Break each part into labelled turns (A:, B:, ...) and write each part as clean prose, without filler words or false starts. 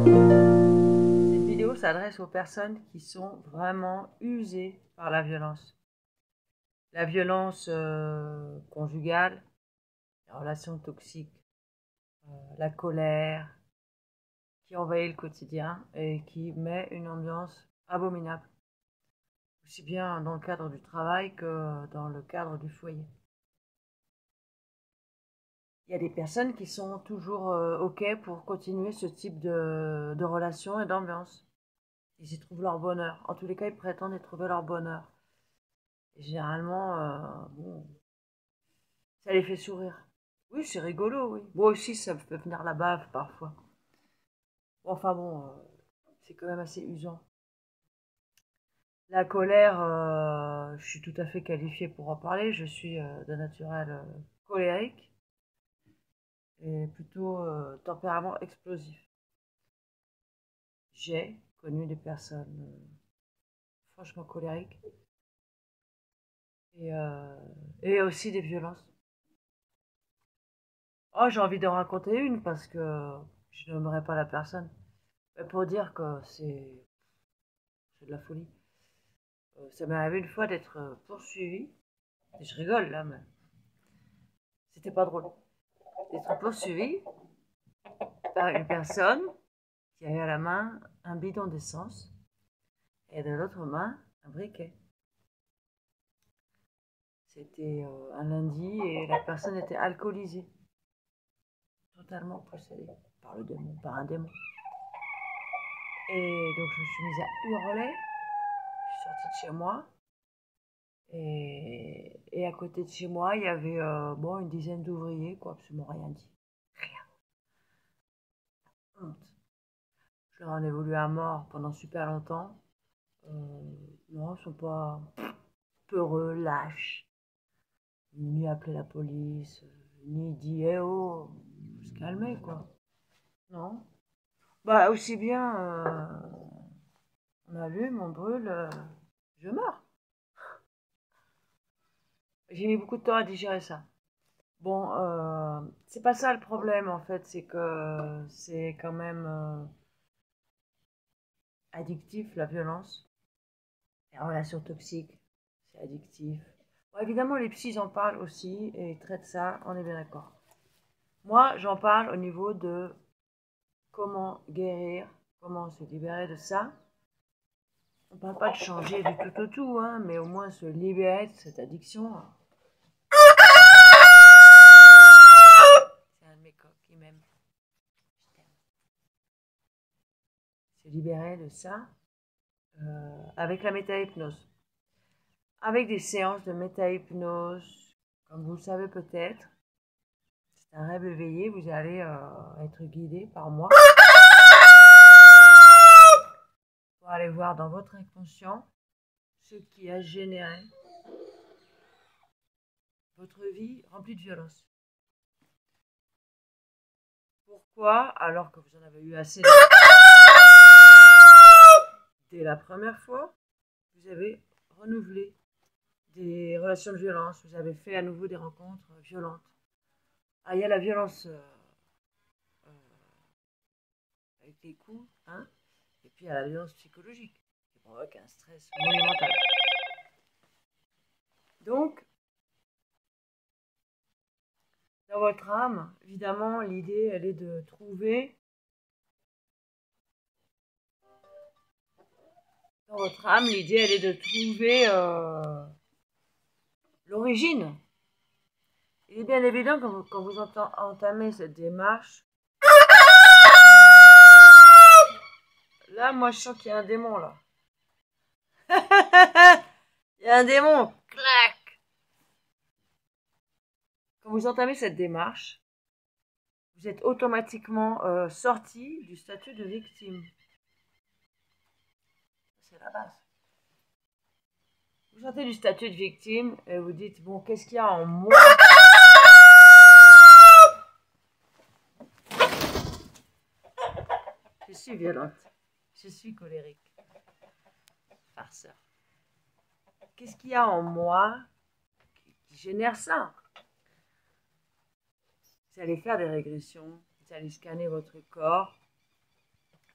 A: Cette vidéo s'adresse aux personnes qui sont vraiment usées par la violence. La violence conjugale, les relations toxiques, la colère, qui envahit le quotidien et qui met une ambiance abominable, aussi bien dans le cadre du travail que dans le cadre du foyer. Il y a des personnes qui sont toujours OK pour continuer ce type de relation et d'ambiance. Ils y trouvent leur bonheur. En tous les cas, ils prétendent y trouver leur bonheur. Et généralement, bon, ça les fait sourire. Oui, c'est rigolo, oui. Moi aussi, ça me fait venir la bave parfois. Bon, enfin bon, c'est quand même assez usant. La colère, je suis tout à fait qualifiée pour en parler. Je suis de naturel colérique et plutôt tempérament explosif. J'ai connu des personnes franchement colériques et, euh, et aussi des violences. Oh, j'ai envie d'en raconter une parce que je n'aimerais pas la personne. Mais pour dire que c'est de la folie. Ça m'est arrivé une fois d'être poursuivie. Et je rigole là, mais c'était pas drôle. D'être poursuivie par une personne qui avait à la main un bidon d'essence et de l'autre main un briquet. C'était un lundi et la personne était alcoolisée, totalement possédée par le démon, par un démon. Et donc je me suis mise à hurler. Je suis sortie de chez moi. Et à côté de chez moi, il y avait bon, une dizaine d'ouvriers, quoi, absolument rien dit. Rien. Honte. Je leur en ai voulu à mort pendant super longtemps. Non, ils sont pas peureux, lâches, ni appeler la police, ni dit eh oh, faut se calmer, quoi. Non. Bah, aussi bien on allume, on brûle, je meurs. J'ai mis beaucoup de temps à digérer ça. Bon, c'est pas ça le problème en fait, c'est que c'est quand même addictif la violence, les relations toxiques, c'est addictif. Bon, évidemment, les psys en parlent aussi et ils traitent ça, on est bien d'accord. Moi, j'en parle au niveau de comment guérir, comment se libérer de ça. On parle pas de changer du tout au tout, hein, mais au moins se libérer de cette addiction. C'est un de mes coqs qui m'aime. Je t'aime. Se libérer de ça avec la métahypnose. Avec des séances de métahypnose, comme vous le savez peut-être, c'est un rêve éveillé, vous allez être guidé par moi pour aller voir dans votre inconscient ce qui a généré votre vie remplie de violence. Pourquoi, alors que vous en avez eu assez dès la première fois, vous avez renouvelé des relations de violence, vous avez fait à nouveau des rencontres violentes. Ah, il y a la violence avec les coups, hein, et puis il y a la violence psychologique qui provoque un stress monumental. Donc, dans votre âme, évidemment, l'idée, elle est de trouver, dans votre âme, l'idée, elle est de trouver l'origine. Il est bien évident que quand vous entamez cette démarche, là, moi, je sens qu'il y a un démon, là. Il y a un démon. Clac. Quand vous entamez cette démarche, vous êtes automatiquement sorti du statut de victime. C'est la base. Vous sortez du statut de victime et vous dites, bon, qu'est-ce qu'il y a en moi? Je suis violente. Je suis colérique. Farceur. Qu'est-ce qu'il y a en moi qui génère ça? Vous allez faire des régressions. Vous allez scanner votre corps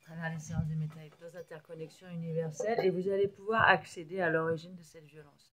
A: travers les séances de méta-hypnose, interconnexion universelle, et vous allez pouvoir accéder à l'origine de cette violence.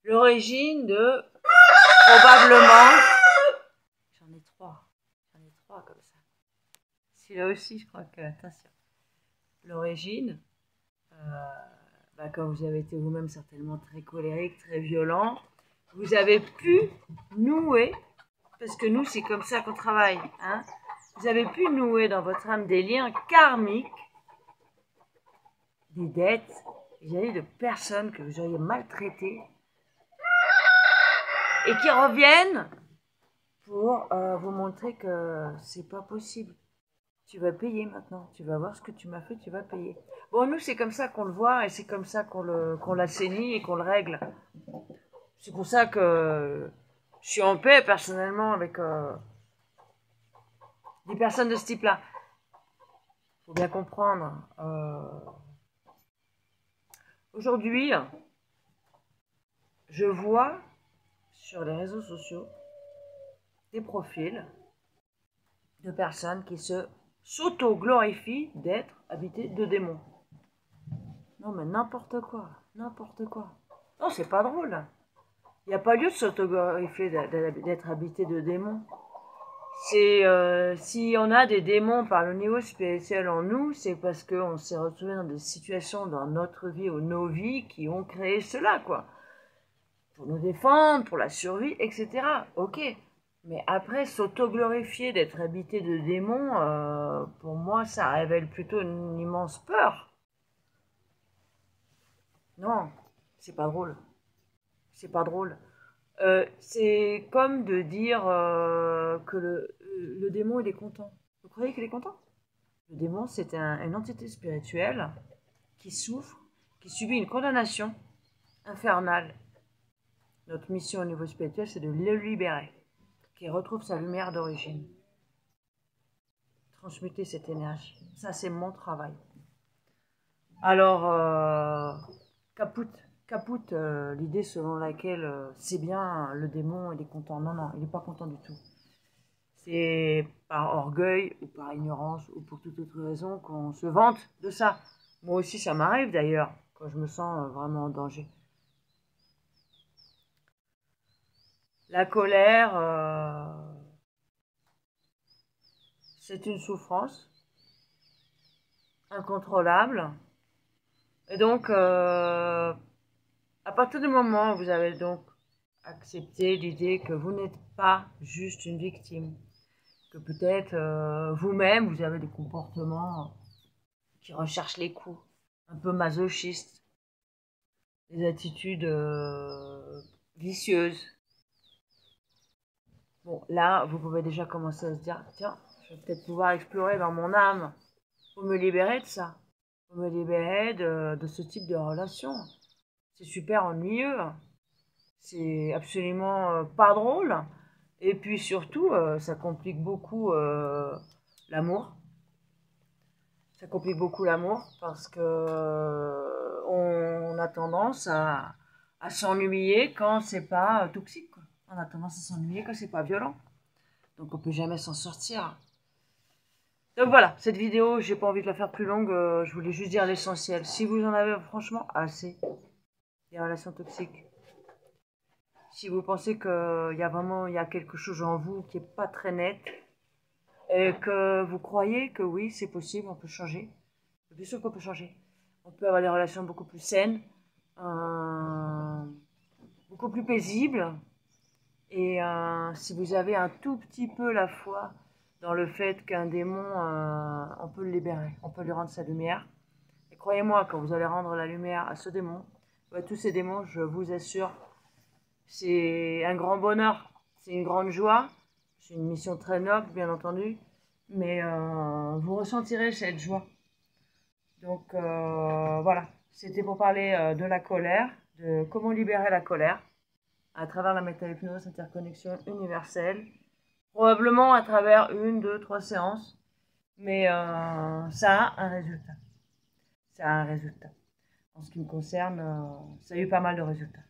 A: L'origine de, probablement, j'en ai trois comme ça. Celui-là aussi, je crois que, attention. L'origine, quand vous avez été vous-même certainement très colérique, très violent, vous avez pu nouer, parce que nous, c'est comme ça qu'on travaille, hein, vous avez pu nouer dans votre âme des liens karmiques, des dettes, de personnes que vous auriez maltraitées, et qui reviennent pour vous montrer que c'est pas possible. Tu vas payer maintenant, tu vas voir ce que tu m'as fait, tu vas payer. Bon, nous, c'est comme ça qu'on le voit et c'est comme ça qu'on l'assainit et qu'on le règle. C'est pour ça que je suis en paix personnellement avec des personnes de ce type-là. Il faut bien comprendre. Aujourd'hui, je vois sur les réseaux sociaux des profils de personnes qui s'auto-glorifient d'être habitées de démons. Non mais n'importe quoi, n'importe quoi. Non, c'est pas drôle. Il n'y a pas lieu de s'auto-glorifier d'être habité de démons. Si on a des démons par le niveau spirituel en nous, c'est parce qu'on s'est retrouvé dans des situations dans notre vie ou nos vies qui ont créé cela, quoi. Pour nous défendre, pour la survie, etc. Ok. Mais après, s'auto-glorifier d'être habité de démons, pour moi, ça révèle plutôt une immense peur. Non, c'est pas drôle. C'est pas drôle. C'est comme de dire que le démon, il est content. Vous croyez qu'il est content? Le démon, c'est une entité spirituelle qui souffre, qui subit une condamnation infernale. Notre mission au niveau spirituel, c'est de le libérer, qu'il retrouve sa lumière d'origine. Transmuter cette énergie. Ça, c'est mon travail. Alors, capoute l'idée selon laquelle c'est bien le démon, il est content. Non, non, il n'est pas content du tout. C'est par orgueil ou par ignorance ou pour toute autre raison qu'on se vante de ça. Moi aussi, ça m'arrive d'ailleurs, quand je me sens vraiment en danger. La colère, c'est une souffrance incontrôlable. Et donc, à partir du moment où vous avez donc accepté l'idée que vous n'êtes pas juste une victime, que peut-être vous-même, vous avez des comportements qui recherchent les coups, un peu masochistes, des attitudes vicieuses. Bon, là, vous pouvez déjà commencer à se dire, tiens, je vais peut-être pouvoir explorer dans mon âme pour me libérer de ça, pour me libérer de ce type de relation. C'est super ennuyeux, c'est absolument pas drôle, et puis surtout, ça complique beaucoup l'amour. Ça complique beaucoup l'amour parce que on a tendance à s'ennuyer quand c'est pas toxique, quoi. On a tendance à s'ennuyer quand c'est pas violent. Donc on peut jamais s'en sortir. Donc voilà, cette vidéo, j'ai pas envie de la faire plus longue, je voulais juste dire l'essentiel. Si vous en avez franchement assez des relations toxiques, si vous pensez qu'il y a quelque chose en vous qui est pas très net, et que vous croyez que oui, c'est possible, on peut changer. Bien sûr qu'on peut changer. On peut avoir des relations beaucoup plus saines, beaucoup plus paisibles. Et si vous avez un tout petit peu la foi dans le fait qu'un démon, on peut le libérer, on peut lui rendre sa lumière. Et croyez-moi, quand vous allez rendre la lumière à ce démon, à tous ces démons, je vous assure, c'est un grand bonheur, c'est une grande joie, c'est une mission très noble, bien entendu, mais vous ressentirez cette joie. Donc voilà, c'était pour parler de la colère, de comment libérer la colère à travers la méta-hypnose, interconnexion universelle, probablement à travers 1, 2, 3 séances, mais ça a un résultat. Ça a un résultat. En ce qui me concerne, ça a eu pas mal de résultats.